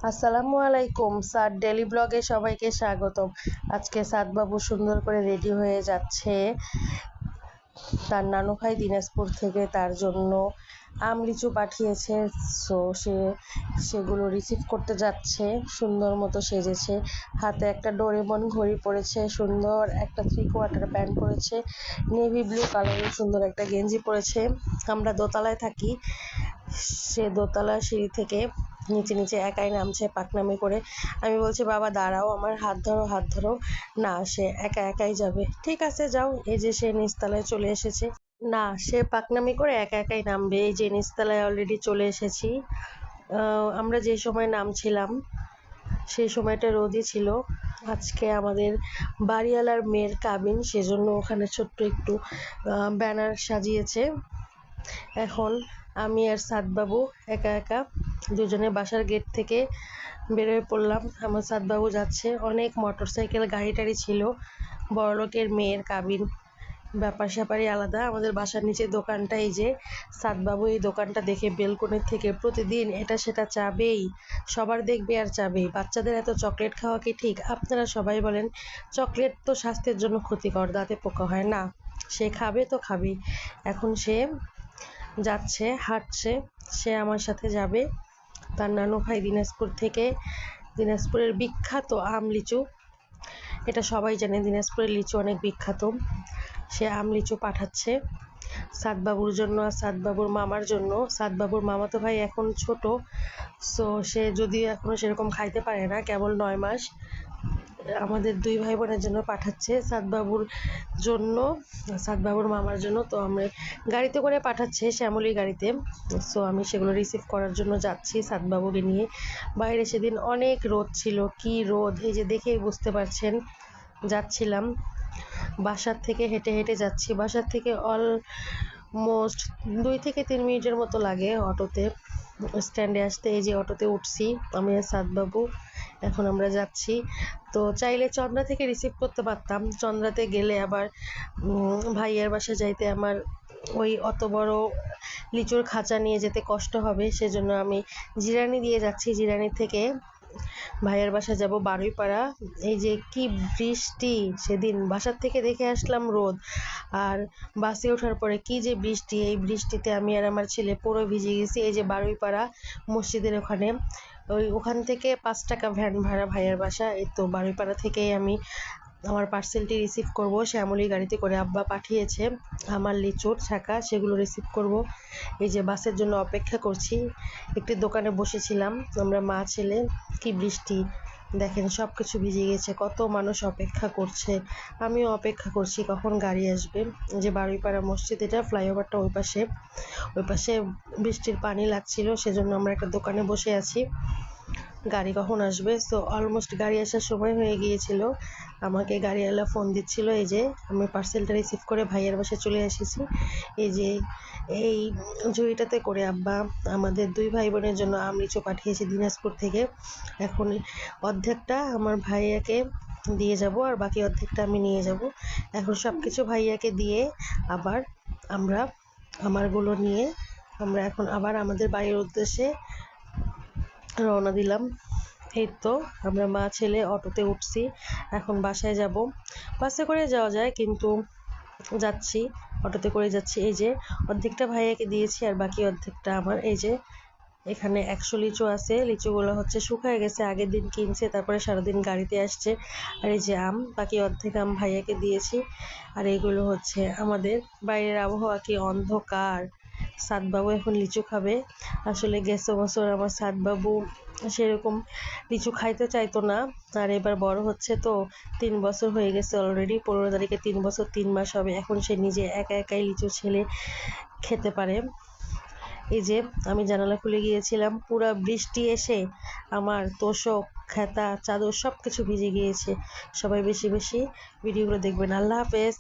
আসসালামু আলাইকুম sir daily ব্লগে সবাইকে স্বাগতম। আজকে সাদ বাবু সুন্দর করে রেডি হয়ে যাচ্ছে তার নানু ভাই দিনাজপুর থেকে তার জন্য আম লিচু পাঠিয়েছে। সেগুলো রিসিভ করতে যাচ্ছে। সুন্দর মতো সেজেছে, হাতে একটা ডোরেমন ঘড়ি পরেছে, সুন্দর একটা 3/4 প্যান্ট পরেছে, নেভি ব্লু কালারের সুন্দর একটা গেঞ্জি পরেছে। আমরা দোতলায় থাকি, সে দোতলা সিঁড়ি থেকে নিচে নিচে একাই নামছে পাকনামি করে। আমি বলছি বাবা দাঁড়াও, আমার হাত ধরো হাত ধরো। না, সে একা একাই যাবে। ঠিক আছে যাও। এই যে সে নিচতলায় চলে এসেছে। না, সে পাকনামি করে একা একাই নামবে। এই যে নিচতলায় অলরেডি চলে এসেছি। আমরা যে সময় নামছিলাম সেই সময়টা রোদই ছিল। আজকে আমাদের বাড়িওয়ালার মেয়ের কাবিন, সেজন্য ওখানে ছোট্ট একটু ব্যানার সাজিয়েছে। এখন আমি আর সাদবাবু একা একা দুজনে বাসার গেট থেকে বেরোয় পড়লাম। আমার সাদবাবু যাচ্ছে। অনেক মোটরসাইকেল গাড়ি টাড়ি ছিল। বড়লোকের মেয়ের কাবিন, ব্যাপার স্যাপারই আলাদা। আমাদের বাসার নিচে দোকানটা, এই যে সাদবাবু এই দোকানটা দেখে বেলকনির থেকে প্রতিদিন এটা সেটা চাবেই, সবার দেখবে আর চাবেই। বাচ্চাদের এত চকলেট খাওয়া কি ঠিক? আপনারা সবাই বলেন চকলেট তো স্বাস্থ্যের জন্য ক্ষতিকর, দাঁতে পোকা হয়। না, সে খাবে তো খাবেই। এখন সে যাচ্ছে, হাঁটছে, সে আমার সাথে যাবে। তার নানু ভাই দিনাজপুর থেকে, দিনাজপুরের বিখ্যাত আম লিচু, এটা সবাই জানে, দিনাজপুরের লিচু অনেক বিখ্যাত। সে আম লিচু পাঠাচ্ছে সাদবাবুর জন্য আর সাদবাবুর মামার জন্য। সাদবাবুর মামাতো ভাই এখন ছোট, সে যদিও এখনো সেরকম খাইতে পারে না, কেবল 9 মাস। আমাদের দুই ভাই বোনের জন্য পাঠাচ্ছে, সাদবাবুর জন্য, সাদবাবুর মামার জন্য। তো আমরা গাড়িতে করে পাঠাচ্ছে, শ্যামলী গাড়িতে। আমি সেগুলো রিসিভ করার জন্য যাচ্ছি সাদবাবুকে নিয়ে। বাইরে সেদিন অনেক রোদ ছিল, কি রোদ, এই যে দেখেই বুঝতে পারছেন। যাচ্ছিলাম, বাসার থেকে হেঁটে হেঁটে যাচ্ছি। বাসার থেকে অলমোস্ট 2 থেকে 3 মিনিটের মতো লাগে অটোতে স্ট্যান্ডে আসতে। এই যে অটোতে উঠছি আমি আর সাদবাবু, এখন আমরা যাচ্ছি। তো চাইলে চন্দ্রা থেকে রিসিভ করতে পারতাম, চন্দ্রাতে গেলে আবার ভাইয়ের বাসা যাইতে আমার ওই অত বড় লিচুর খাঁচা নিয়ে যেতে কষ্ট হবে, সেজন্য আমি জিরানি দিয়ে যাচ্ছি। জিরানি থেকে ভাইয়ের বাসা যাব বারুইপাড়া। এই যে কি বৃষ্টি, সেদিন বাসার থেকে দেখে আসলাম রোদ, আর বাসে ওঠার পরে কি যে বৃষ্টি। এই বৃষ্টিতে আমি আর আমার ছেলে পুরো ভিজে গেছি। এই যে বারুইপাড়া মসজিদের ওখানে, ওখান থেকে 5 টাকা ভ্যান ভাড়া ভাইয়ের বাসা। এই তো বারুইপাড়া থেকেই আমি আমার পার্সেলটি রিসিভ করব। শ্যামলী গাড়িতে করে আব্বা পাঠিয়েছে আমার লিচুর ছাকা, সেগুলো রিসিভ করব। এই যে বাসের জন্য অপেক্ষা করছি। একটি দোকানে বসেছিলাম আমরা মা ছেলে। কি বৃষ্টি দেখেন, সব কিছু ভিজে গেছে। কত মানুষ অপেক্ষা করছে, আমিও অপেক্ষা করছি কখন গাড়ি আসবে। যে বারুইপাড়া মসজিদ, এটা ফ্লাইওভারটা ওই পাশে বৃষ্টির পানি লাগছিল, সেজন্য আমরা একটা দোকানে বসে আছি, গাড়ি কখন আসবে। অলমোস্ট গাড়ি আসার সময় হয়ে গিয়েছিল। আমাকে গাড়িওয়ালা ফোন দিচ্ছিল। এই যে আমি পার্সেলটা রিসিভ করে ভাইয়ের বাসায় চলে এসেছি। এই যে এই ঝুড়িটাতে করে আব্বা আমাদের দুই ভাই বোনের জন্য আম লিচু পাঠিয়েছে দিনাজপুর থেকে। এখন অর্ধেকটা আমার ভাইয়াকে দিয়ে যাব, আর বাকি অর্ধেকটা আমি নিয়ে যাব। এখন সব কিছু ভাইয়াকে দিয়ে আবার আমরা আমারগুলো নিয়ে আমরা এখন আবার আমাদের বাড়ির উদ্দেশ্যে রওনা দিলাম। এই তো আমরা মা ছেলে অটোতে উঠছি, এখন বাসায় যাব। বাসে করে যাওয়া যায়, কিন্তু যাচ্ছি অটোতে করে যাচ্ছি। এই যে অর্ধেকটা ভাইয়াকে দিয়েছি আর বাকি অর্ধেকটা আমার। এই যে এখানে 100 লিচু আছে, লিচুগুলো হচ্ছে শুকায় গেছে, আগের দিন কিনছে, তারপরে সারাদিন গাড়িতে আসছে। আর এই যে আম, বাকি অর্ধেক আম ভাইয়াকে দিয়েছি। আর এইগুলো হচ্ছে আমাদের বাইরের আবহাওয়া কি অন্ধকার। সাদবাবু এখন লিচু খাবে। আসলে গেছে বছর আমার সাদবাবু সেরকম লিচু খাইতে চাইতো না, আর এবার বড় হচ্ছে তো, 3 বছর হয়ে গেছে অলরেডি। 15 তারিখে 3 বছর 3 মাস হবে। এখন সে নিজে একা একাই লিচু ছেলে খেতে পারে। এই যে আমি জানালা খুলে গিয়েছিলাম, পুরা বৃষ্টি এসে আমার তোশক, খেতা, চাদর সব কিছু ভিজে গিয়েছে। সবাই বেশি বেশি ভিডিওগুলো দেখবেন। আল্লাহ হাফেজ।